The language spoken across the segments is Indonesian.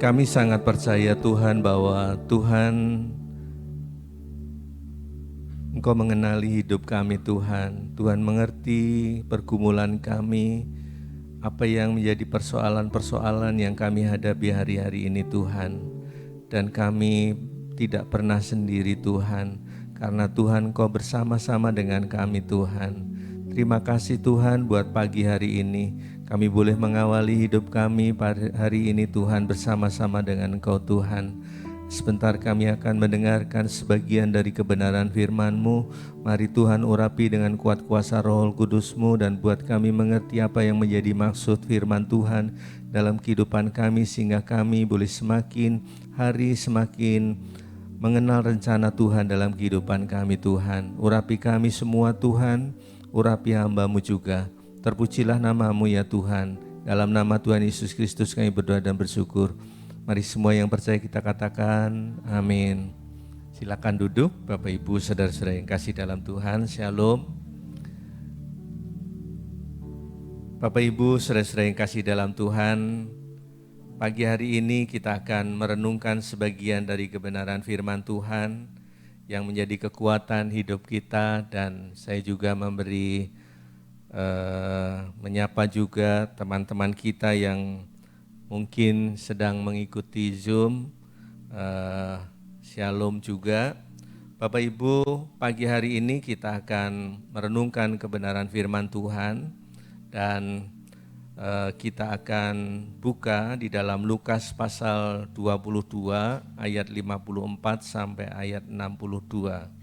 Kami sangat percaya Tuhan bahwa Tuhan, Engkau mengenali hidup kami Tuhan. Tuhan mengerti pergumulan kami, apa yang menjadi persoalan-persoalan yang kami hadapi hari-hari ini Tuhan. Dan kami tidak pernah sendiri Tuhan, karena Tuhan Engkau bersama-sama dengan kami Tuhan. Terima kasih Tuhan buat pagi hari ini. Kami boleh mengawali hidup kami hari ini Tuhan bersama-sama dengan Engkau Tuhan. Sebentar kami akan mendengarkan sebagian dari kebenaran firman-Mu. Mari Tuhan urapi dengan kuat kuasa Roh Kudus-Mu dan buat kami mengerti apa yang menjadi maksud firman Tuhan dalam kehidupan kami, sehingga kami boleh semakin hari semakin mengenal rencana Tuhan dalam kehidupan kami Tuhan. Urapi kami semua Tuhan, urapi hamba-Mu juga. Terpujilah nama-Mu ya Tuhan. Dalam nama Tuhan Yesus Kristus kami berdoa dan bersyukur. Mari semua yang percaya kita katakan amin. Silakan duduk Bapak Ibu saudara-saudara yang kasih dalam Tuhan. Shalom. Bapak Ibu saudara-saudara yang kasih dalam Tuhan, pagi hari ini kita akan merenungkan sebagian dari kebenaran firman Tuhan yang menjadi kekuatan hidup kita. Dan saya juga menyapa juga teman-teman kita yang mungkin sedang mengikuti Zoom. Shalom juga. Bapak Ibu, pagi hari ini kita akan merenungkan kebenaran firman Tuhan. Dan kita akan buka di dalam Lukas pasal 22 ayat 54 sampai ayat 62.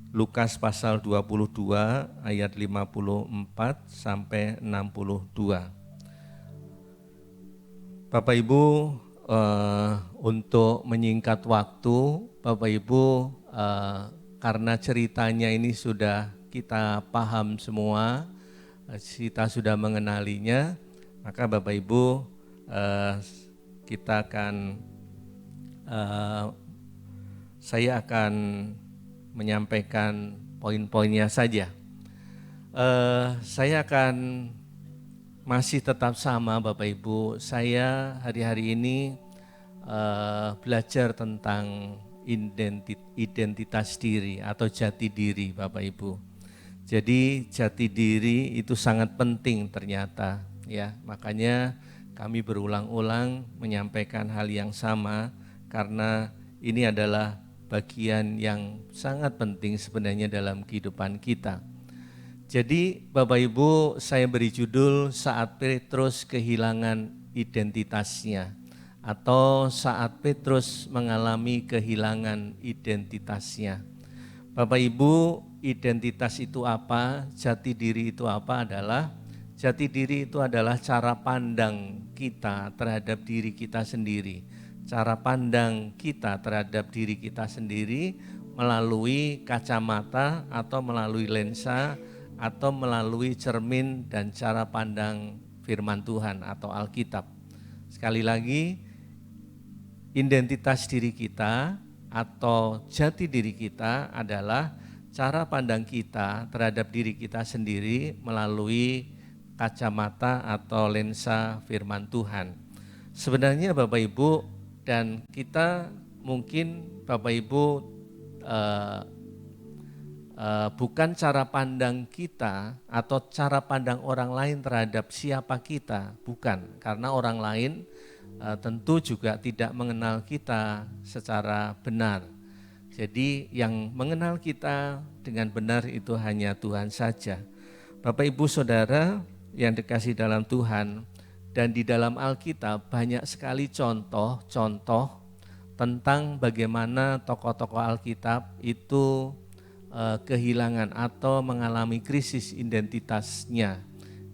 Lukas pasal 22 ayat 54 sampai 62. Bapak Ibu, untuk menyingkat waktu, Bapak Ibu, karena ceritanya ini sudah kita paham semua, kita sudah mengenalinya, maka Bapak Ibu, saya akan menyampaikan poin-poinnya saja. Saya akan masih tetap sama Bapak Ibu. Saya hari-hari ini belajar tentang identitas diri atau jati diri Bapak Ibu. Jadi jati diri itu sangat penting ternyata ya. Makanya kami berulang-ulang menyampaikan hal yang sama karena ini adalah bagian yang sangat penting sebenarnya dalam kehidupan kita. Jadi Bapak Ibu, saya beri judul saat Petrus kehilangan identitasnya, atau saat Petrus mengalami kehilangan identitasnya. Bapak Ibu, identitas itu apa? Jati diri itu apa? Jati diri itu adalah cara pandang kita terhadap diri kita sendiri. Cara pandang kita terhadap diri kita sendiri melalui kacamata atau melalui lensa atau melalui cermin dan cara pandang firman Tuhan atau Alkitab. Sekali lagi, identitas diri kita atau jati diri kita adalah cara pandang kita terhadap diri kita sendiri melalui kacamata atau lensa firman Tuhan. Sebenarnya Bapak Ibu, dan kita mungkin Bapak Ibu bukan cara pandang kita atau cara pandang orang lain terhadap siapa kita, bukan. Karena orang lain tentu juga tidak mengenal kita secara benar. Jadi yang mengenal kita dengan benar itu hanya Tuhan saja. Bapak Ibu Saudara yang dikasihi dalam Tuhan, dan di dalam Alkitab banyak sekali contoh-contoh tentang bagaimana tokoh-tokoh Alkitab itu kehilangan atau mengalami krisis identitasnya,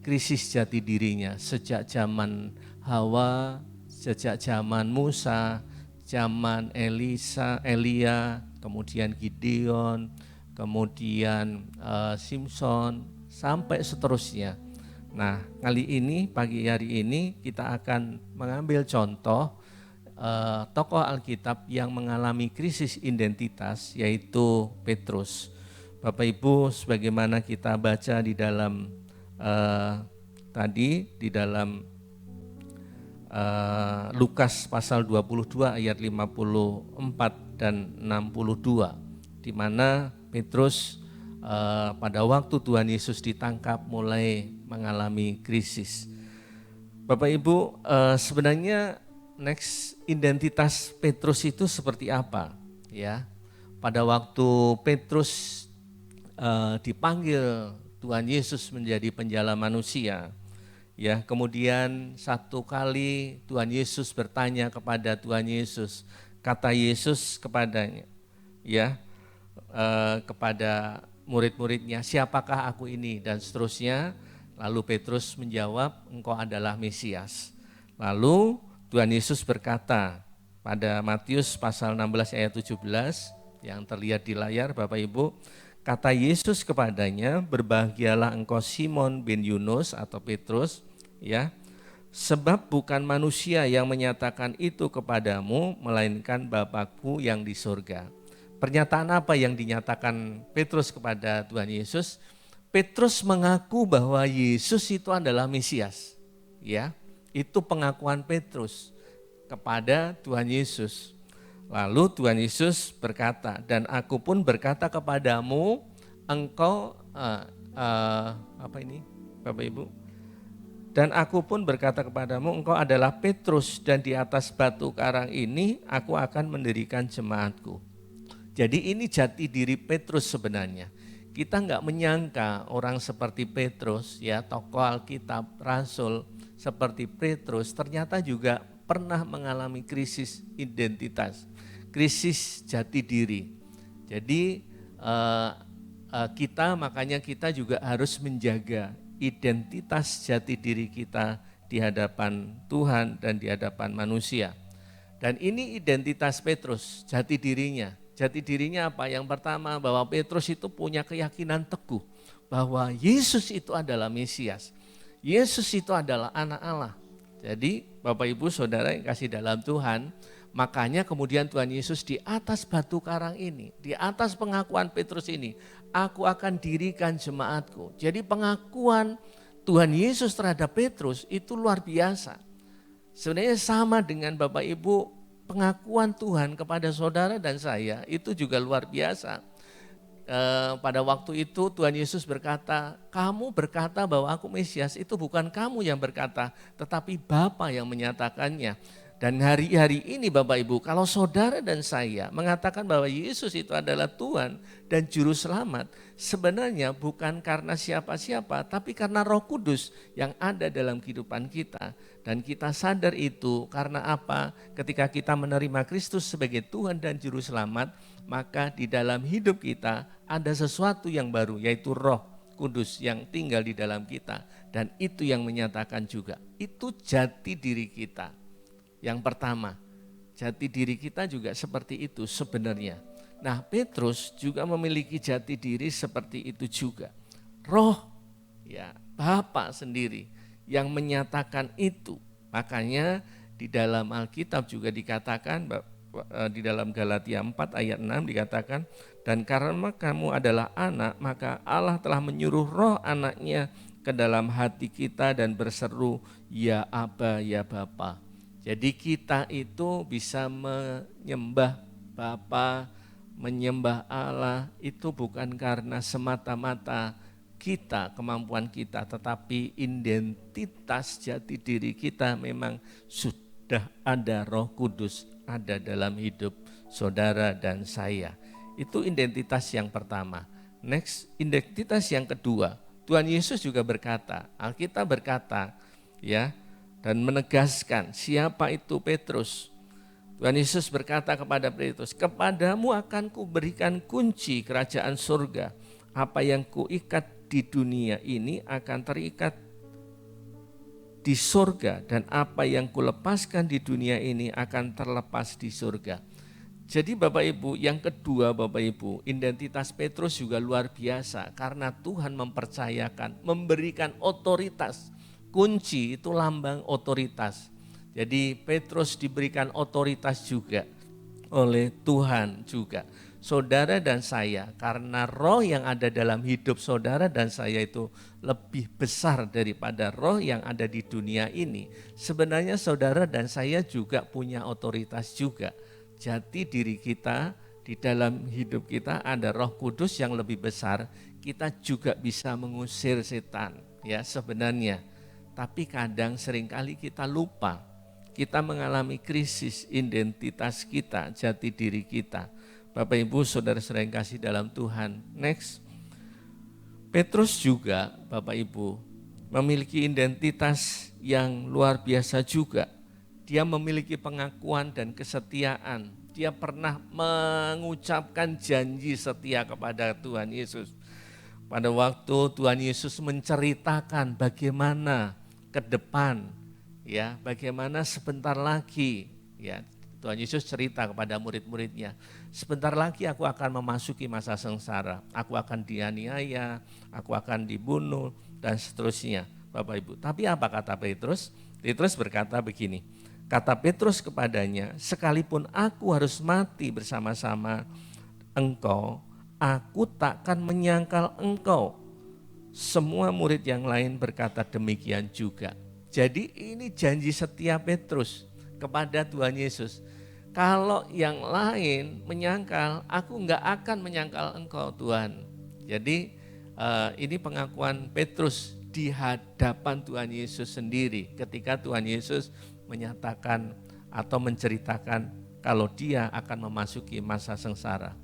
krisis jati dirinya sejak zaman Hawa, sejak zaman Musa, zaman Elia, kemudian Gideon, kemudian Simson, sampai seterusnya. Nah, kali ini, pagi hari ini kita akan mengambil contoh tokoh Alkitab yang mengalami krisis identitas, yaitu Petrus. Bapak Ibu, sebagaimana kita baca di dalam di dalam Lukas pasal 22 ayat 54 dan 62, di mana Petrus pada waktu Tuhan Yesus ditangkap mulai mengalami krisis. Bapak Ibu, sebenarnya next identitas Petrus itu seperti apa? Ya, pada waktu Petrus dipanggil Tuhan Yesus menjadi penjala manusia, ya, kemudian satu kali Tuhan Yesus bertanya kepada Tuhan Yesus, kata Yesus kepadanya, ya, kepada murid-muridnya, siapakah aku ini, dan seterusnya. Lalu Petrus menjawab, engkau adalah Mesias. Lalu Tuhan Yesus berkata pada Matius pasal 16 ayat 17 yang terlihat di layar Bapak Ibu, kata Yesus kepadanya, berbahagialah engkau Simon bin Yunus atau Petrus, ya, sebab bukan manusia yang menyatakan itu kepadamu, melainkan Bapakku yang di surga. Pernyataan apa yang dinyatakan Petrus kepada Tuhan Yesus? Petrus mengaku bahwa Yesus itu adalah Mesias. Ya, itu pengakuan Petrus kepada Tuhan Yesus. Lalu Tuhan Yesus berkata, dan aku pun berkata kepadamu, engkau apa ini, Bapak Ibu? Dan aku pun berkata kepadamu, engkau adalah Petrus, dan di atas batu karang ini aku akan mendirikan jemaatku. Jadi ini jati diri Petrus sebenarnya. Kita enggak menyangka orang seperti Petrus, ya, tokoh Alkitab, rasul seperti Petrus ternyata juga pernah mengalami krisis identitas, krisis jati diri. Jadi makanya kita juga harus menjaga identitas jati diri kita di hadapan Tuhan dan di hadapan manusia. Dan ini identitas Petrus, jati dirinya. Jati dirinya apa? Yang pertama, bahwa Petrus itu punya keyakinan teguh bahwa Yesus itu adalah Mesias. Yesus itu adalah anak Allah. Jadi Bapak Ibu Saudara yang kasih dalam Tuhan, makanya kemudian Tuhan Yesus di atas batu karang ini, di atas pengakuan Petrus ini, aku akan dirikan jemaatku. Jadi pengakuan Tuhan Yesus terhadap Petrus itu luar biasa. Sebenarnya sama dengan Bapak Ibu, pengakuan Tuhan kepada saudara dan saya itu juga luar biasa. Pada waktu itu Tuhan Yesus berkata, kamu berkata bahwa aku Mesias, itu bukan kamu yang berkata, tetapi Bapa yang menyatakannya. Dan hari-hari ini Bapak Ibu, kalau saudara dan saya mengatakan bahwa Yesus itu adalah Tuhan dan Juru Selamat, sebenarnya bukan karena siapa-siapa, tapi karena Roh Kudus yang ada dalam kehidupan kita. Dan kita sadar itu karena apa? Ketika kita menerima Kristus sebagai Tuhan dan Juru Selamat, maka di dalam hidup kita ada sesuatu yang baru, yaitu Roh Kudus yang tinggal di dalam kita. Dan itu yang menyatakan juga, itu jati diri kita. Yang pertama, jati diri kita juga seperti itu sebenarnya. Nah, Petrus juga memiliki jati diri seperti itu juga. Roh, ya, Bapa sendiri yang menyatakan itu. Makanya di dalam Alkitab juga dikatakan, di dalam Galatia 4 ayat 6 dikatakan, dan karena kamu adalah anak, maka Allah telah menyuruh roh anaknya ke dalam hati kita dan berseru, ya Aba, ya Bapa. Jadi kita itu bisa menyembah Bapa, menyembah Allah itu bukan karena semata-mata kita, kemampuan kita, tetapi identitas jati diri kita memang sudah ada Roh Kudus ada dalam hidup saudara dan saya. Itu identitas yang pertama. Next, identitas yang kedua. Tuhan Yesus juga berkata, Alkitab berkata, ya, dan menegaskan siapa itu Petrus. Tuhan Yesus berkata kepada Petrus, kepadamu akan kuberikan kunci kerajaan surga. Apa yang kuikat di dunia ini akan terikat di surga, dan apa yang kulepaskan di dunia ini akan terlepas di surga. Jadi Bapak Ibu, yang kedua Bapak Ibu, identitas Petrus juga luar biasa karena Tuhan mempercayakan, memberikan otoritas. Kunci itu lambang otoritas. Jadi Petrus diberikan otoritas juga oleh Tuhan juga. saudara dan saya, karena roh yang ada dalam hidup saudara dan saya itu lebih besar daripada roh yang ada di dunia ini, sebenarnya saudara dan saya juga punya otoritas juga. Jati diri kita, di dalam hidup kita ada Roh Kudus yang lebih besar, kita juga bisa mengusir setan ya sebenarnya. Tapi kadang seringkali kita lupa, kita mengalami krisis identitas kita, jati diri kita. Bapak Ibu saudara-saudara yang kasih dalam Tuhan. Next, Petrus juga Bapak Ibu memiliki identitas yang luar biasa juga. Dia memiliki pengakuan dan kesetiaan. Dia pernah mengucapkan janji setia kepada Tuhan Yesus. Pada waktu Tuhan Yesus menceritakan bagaimana ke depan, ya, bagaimana sebentar lagi, ya, Tuhan Yesus cerita kepada murid-muridnya, sebentar lagi aku akan memasuki masa sengsara, aku akan dianiaya, aku akan dibunuh, dan seterusnya, Bapak Ibu. Tapi apa kata Petrus? Petrus berkata begini, kata Petrus kepadanya, sekalipun aku harus mati bersama-sama engkau, aku takkan menyangkal engkau. Semua murid yang lain berkata demikian juga. Jadi ini janji setia Petrus kepada Tuhan Yesus. Kalau yang lain menyangkal, aku enggak akan menyangkal engkau Tuhan. Jadi ini pengakuan Petrus di hadapan Tuhan Yesus sendiri ketika Tuhan Yesus menyatakan atau menceritakan kalau dia akan memasuki masa sengsara.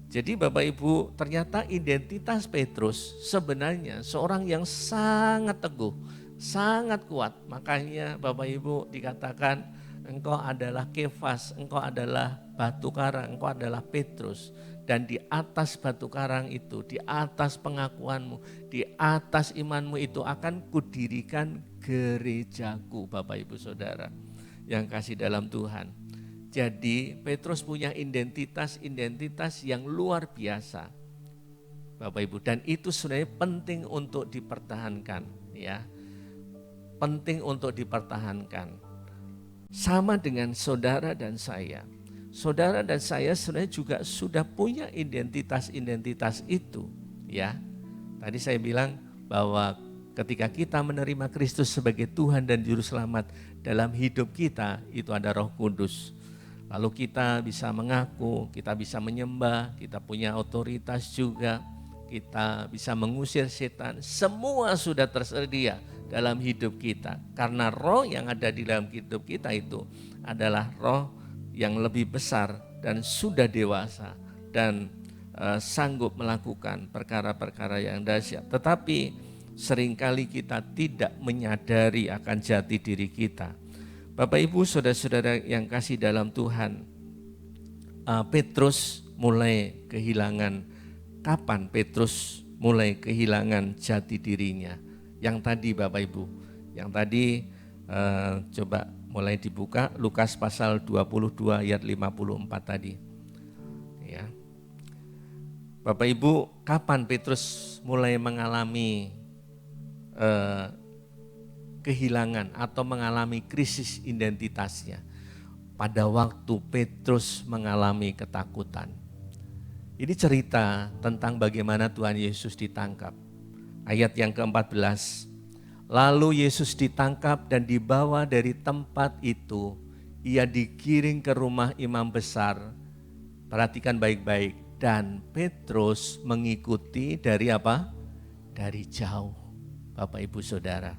Jadi Bapak Ibu, ternyata identitas Petrus sebenarnya seorang yang sangat teguh, sangat kuat. Makanya Bapak Ibu dikatakan engkau adalah Kefas, engkau adalah batu karang, engkau adalah Petrus. Dan di atas batu karang itu, di atas pengakuanmu, di atas imanmu itu akan kudirikan gerejaku, Bapak Ibu Saudara yang kasih dalam Tuhan. Jadi Petrus punya identitas yang luar biasa, Bapak Ibu, dan itu sebenarnya penting untuk dipertahankan, ya, penting untuk dipertahankan. Sama dengan saudara dan saya. Saudara dan saya sebenarnya juga sudah punya identitas itu, ya. Tadi saya bilang bahwa ketika kita menerima Kristus sebagai Tuhan dan Juru Selamat dalam hidup kita, itu ada Roh Kudus. Lalu kita bisa mengaku, kita bisa menyembah, kita punya otoritas juga, kita bisa mengusir setan. Semua sudah tersedia dalam hidup kita. Karena roh yang ada di dalam hidup kita itu adalah roh yang lebih besar dan sudah dewasa dan sanggup melakukan perkara-perkara yang dahsyat. Tetapi seringkali kita tidak menyadari akan jati diri kita. Bapak Ibu saudara-saudara yang kasih dalam Tuhan, Petrus mulai kehilangan, kapan Petrus mulai kehilangan jati dirinya? Yang tadi Bapak Ibu, yang tadi coba mulai dibuka Lukas pasal 22 ayat 54 tadi. Ya. Bapak Ibu, kapan Petrus mulai mengalami kehilangan atau mengalami krisis identitasnya? Pada waktu Petrus mengalami ketakutan. Ini cerita tentang bagaimana Tuhan Yesus ditangkap. Ayat yang ke-14. Lalu Yesus ditangkap dan dibawa dari tempat itu. Ia digiring ke rumah imam besar. Perhatikan baik-baik. Dan Petrus mengikuti dari apa? Dari jauh. Bapak Ibu Saudara.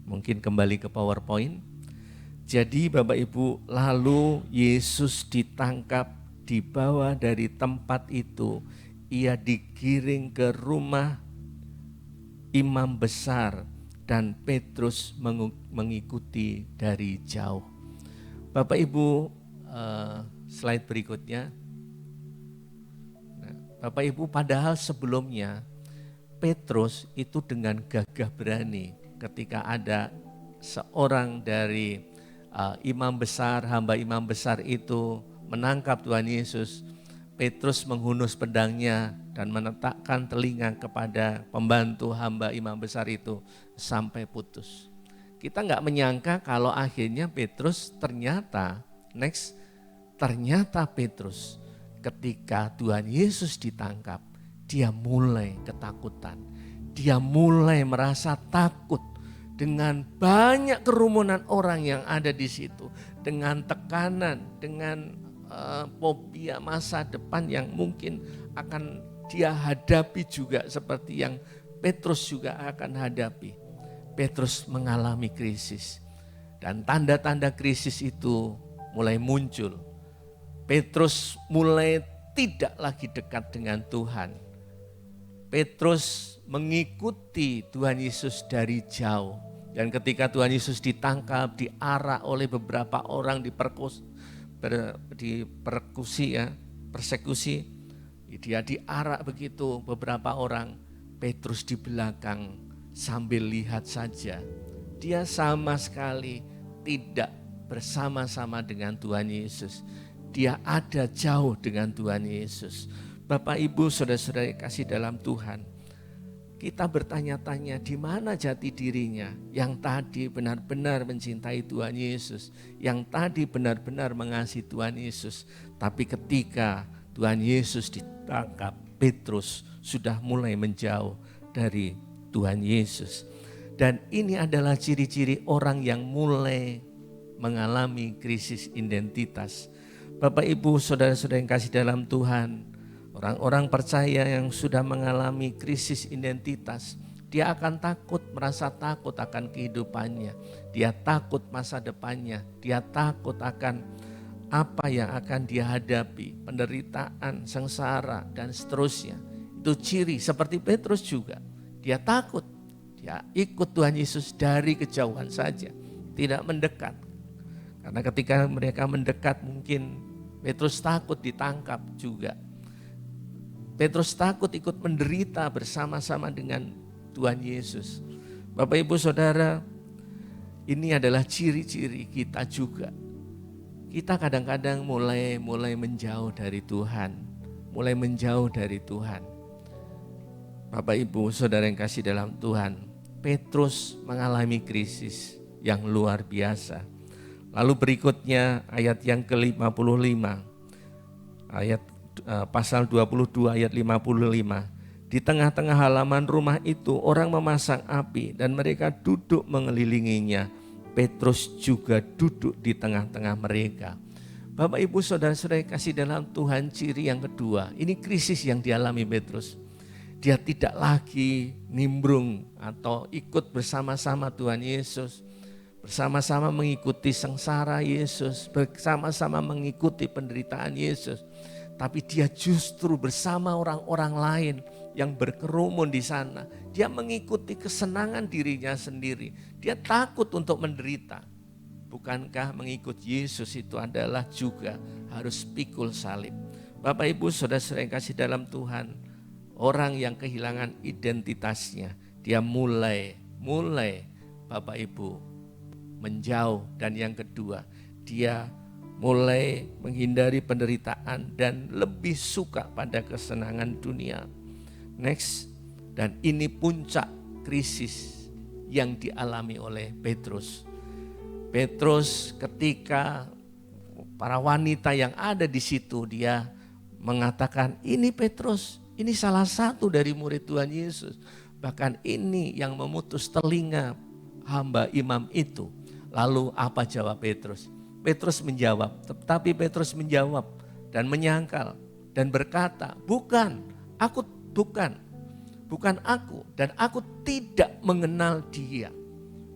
Mungkin kembali ke PowerPoint. Jadi Bapak Ibu, lalu Yesus ditangkap, dibawa dari tempat itu. Ia digiring ke rumah imam besar dan Petrus mengikuti dari jauh. Bapak Ibu, slide berikutnya. Nah, Bapak Ibu, padahal sebelumnya Petrus itu dengan gagah berani ketika ada seorang dari imam besar, hamba imam besar itu menangkap Tuhan Yesus, Petrus menghunus pedangnya dan menetapkan telinga kepada pembantu hamba imam besar itu sampai putus. Kita nggak menyangka kalau akhirnya Petrus ternyata Petrus ketika Tuhan Yesus ditangkap, dia mulai ketakutan. Dia mulai merasa takut dengan banyak kerumunan orang yang ada di situ. Dengan tekanan, dengan fobia masa depan yang mungkin akan dia hadapi juga seperti yang Petrus juga akan hadapi. Petrus mengalami krisis. Dan tanda-tanda krisis itu mulai muncul. Petrus mulai tidak lagi dekat dengan Tuhan. Petrus mengikuti Tuhan Yesus dari jauh. Dan ketika Tuhan Yesus ditangkap, diarak oleh beberapa orang, persekusi, dia diarak begitu beberapa orang. Petrus di belakang sambil lihat saja. Dia sama sekali tidak bersama-sama dengan Tuhan Yesus. Dia ada jauh dengan Tuhan Yesus. Bapak, Ibu, saudara-saudara kasih dalam Tuhan, kita bertanya-tanya di mana jati dirinya yang tadi benar-benar mencintai Tuhan Yesus, yang tadi benar-benar mengasihi Tuhan Yesus. Tapi ketika Tuhan Yesus ditangkap, Petrus sudah mulai menjauh dari Tuhan Yesus. Dan ini adalah ciri-ciri orang yang mulai mengalami krisis identitas. Bapak, Ibu, saudara-saudara yang kasih dalam Tuhan, orang-orang percaya yang sudah mengalami krisis identitas, dia akan takut, merasa takut akan kehidupannya. Dia takut masa depannya, dia takut akan apa yang akan dia hadapi, penderitaan, sengsara, dan seterusnya. Itu ciri seperti Petrus juga, dia takut, dia ikut Tuhan Yesus dari kejauhan saja, tidak mendekat. Karena ketika mereka mendekat mungkin Petrus takut ditangkap juga. Petrus takut ikut menderita bersama-sama dengan Tuhan Yesus. Bapak, Ibu, Saudara, ini adalah ciri-ciri kita juga. Kita kadang-kadang mulai menjauh dari Tuhan. Mulai menjauh dari Tuhan. Bapak, Ibu, Saudara yang kasih dalam Tuhan, Petrus mengalami krisis yang luar biasa. Lalu berikutnya ayat yang ke-55, pasal 22 ayat 55. Di tengah-tengah halaman rumah itu orang memasang api dan mereka duduk mengelilinginya. Petrus juga duduk di tengah-tengah mereka. Bapak, Ibu, saudara-saudara kasih dalam Tuhan, ciri yang kedua, ini krisis yang dialami Petrus. Dia tidak lagi nimbrung atau ikut bersama-sama Tuhan Yesus. Bersama-sama mengikuti sengsara Yesus, bersama-sama mengikuti penderitaan Yesus. Tapi dia justru bersama orang-orang lain yang berkerumun di sana. Dia mengikuti kesenangan dirinya sendiri. Dia takut untuk menderita. Bukankah mengikut Yesus itu adalah juga harus pikul salib? Bapak, Ibu, saudara-saudara yang kasih dalam Tuhan, orang yang kehilangan identitasnya, dia mulai Bapak, Ibu, menjauh. Dan yang kedua, dia mulai menghindari penderitaan dan lebih suka pada kesenangan dunia. Next, dan ini puncak krisis yang dialami oleh Petrus. Petrus ketika para wanita yang ada di situ, dia mengatakan, ini Petrus, ini salah satu dari murid Tuhan Yesus. Bahkan ini yang memutus telinga hamba imam itu. Lalu apa jawab Petrus? Petrus menjawab, tetapi Petrus menjawab dan menyangkal dan berkata, bukan aku, dan aku tidak mengenal dia.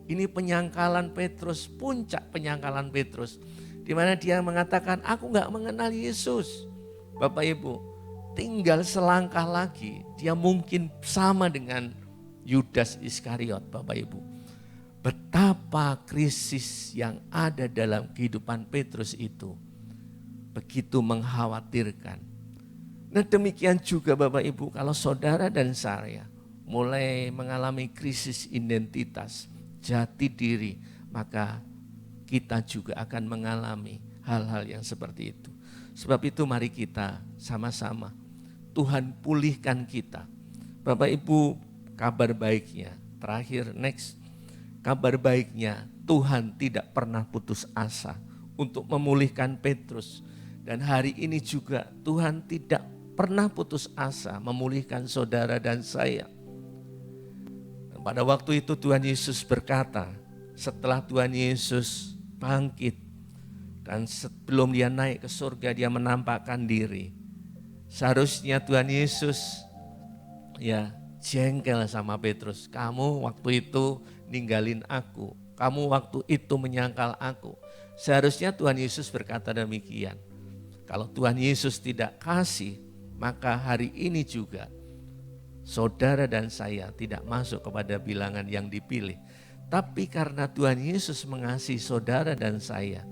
Ini penyangkalan Petrus, puncak penyangkalan Petrus, di mana dia mengatakan, aku enggak mengenal Yesus. Bapak, Ibu, tinggal selangkah lagi, dia mungkin sama dengan Yudas Iskariot, Bapak, Ibu. Betapa krisis yang ada dalam kehidupan Petrus itu begitu mengkhawatirkan. Nah, demikian juga Bapak, Ibu, kalau saudara dan saya mulai mengalami krisis identitas, jati diri, maka kita juga akan mengalami hal-hal yang seperti itu. Sebab itu mari kita sama-sama Tuhan pulihkan kita. Bapak, Ibu, kabar baiknya, terakhir, next. Kabar baiknya, Tuhan tidak pernah putus asa untuk memulihkan Petrus. Dan hari ini juga Tuhan tidak pernah putus asa memulihkan saudara dan saya. Dan pada waktu itu Tuhan Yesus berkata, setelah Tuhan Yesus bangkit dan sebelum dia naik ke surga dia menampakkan diri. Seharusnya Tuhan Yesus ya jengkel sama Petrus. Kamu waktu itu ninggalin aku. Kamu waktu itu menyangkal aku. Seharusnya Tuhan Yesus berkata demikian. Kalau Tuhan Yesus tidak kasih, maka hari ini juga saudara dan saya tidak masuk kepada bilangan yang dipilih. Tapi karena Tuhan Yesus mengasihi saudara dan saya,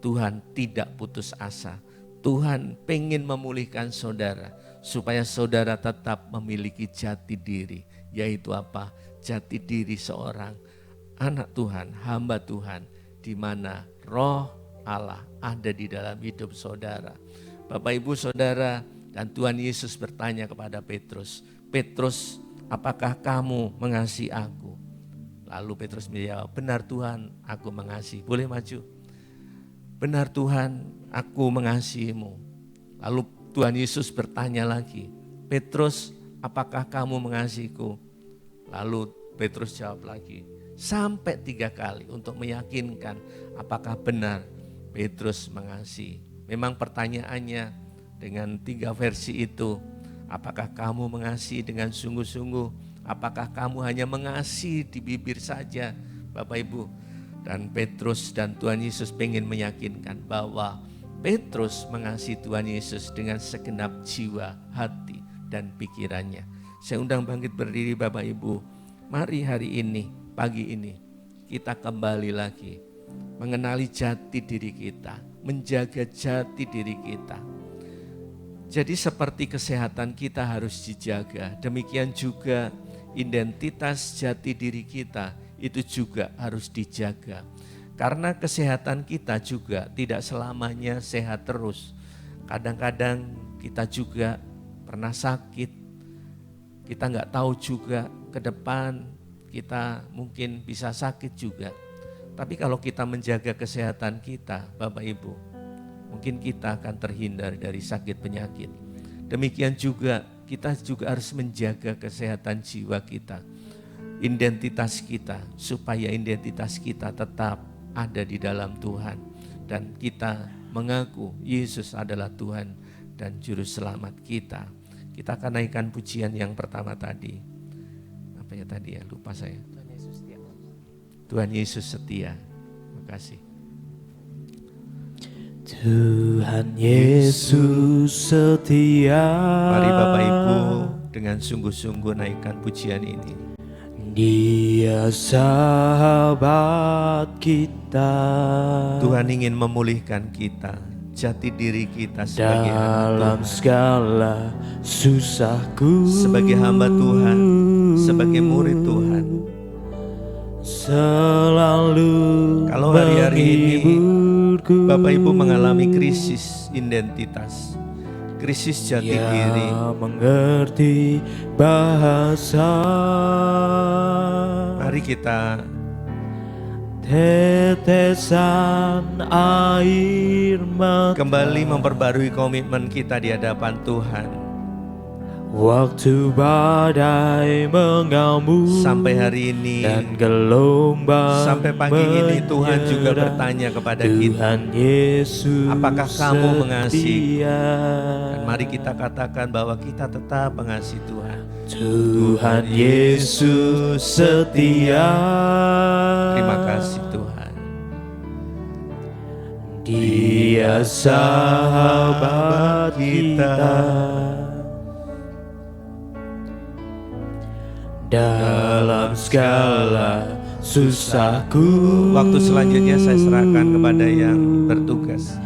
Tuhan tidak putus asa. Tuhan pengen memulihkan saudara supaya saudara tetap memiliki jati diri. Yaitu apa? Jati diri seorang anak Tuhan, hamba Tuhan, di mana roh Allah ada di dalam hidup saudara. Bapak Ibu Saudara, dan Tuhan Yesus bertanya kepada Petrus, Petrus, apakah kamu mengasihi aku? Lalu Petrus menjawab, benar Tuhan, aku mengasihi. Boleh maju? Benar Tuhan, aku mengasihimu. Lalu Tuhan Yesus bertanya lagi, Petrus, apakah kamu mengasihiku? Lalu Petrus jawab lagi, sampai 3 kali untuk meyakinkan apakah benar Petrus mengasihi. Memang pertanyaannya dengan 3 versi itu, apakah kamu mengasihi dengan sungguh-sungguh? Apakah kamu hanya mengasihi di bibir saja, Bapak Ibu? Dan Petrus dan Tuhan Yesus pengen meyakinkan bahwa Petrus mengasihi Tuhan Yesus dengan segenap jiwa, hati, dan pikirannya. Saya undang bangkit berdiri Bapak Ibu. Mari hari ini, pagi ini, kita kembali lagi mengenali jati diri kita, menjaga jati diri kita. Jadi seperti kesehatan kita harus dijaga, demikian juga identitas jati diri kita itu juga harus dijaga. Karena kesehatan kita juga tidak selamanya sehat terus. Kadang-kadang kita juga pernah sakit, kita nggak tahu juga ke depan kita mungkin bisa sakit juga. Tapi kalau kita menjaga kesehatan kita, Bapak Ibu, mungkin kita akan terhindar dari sakit penyakit. Demikian juga kita juga harus menjaga kesehatan jiwa kita, identitas kita, supaya identitas kita tetap ada di dalam Tuhan. Dan kita mengaku Yesus adalah Tuhan dan Juru Selamat kita. Kita akan naikkan pujian yang pertama tadi. Apa ya tadi ya, lupa saya. Tuhan Yesus setia. Terima kasih. Tuhan Yesus setia. Mari Bapak Ibu dengan sungguh-sungguh naikkan pujian ini. Dia sahabat kita. Tuhan ingin memulihkan kita, jati diri kita sebagai dalam anak Tuhan, segala susahku, sebagai hamba Tuhan, sebagai murid Tuhan. Selalu Kalau hari-hari ini menghiburku. Bapak Ibu mengalami krisis identitas, krisis jati diri, mengerti bahasa. mari kita tetesan air mata kembali memperbarui komitmen kita di hadapan Tuhan. waktu badai mengamuk Sampai hari ini, dan gelombang sampai pagi ini Tuhan juga menyerang. bertanya kepada kita, Tuhan Yesus apakah kamu mengasihi? setia. Dan mari kita katakan bahwa kita tetap mengasihi Tuhan. Tuhan Yesus setia. Terima kasih Tuhan. Dia sahabat kita. Dalam segala susahku. Waktu selanjutnya saya serahkan kepada yang bertugas.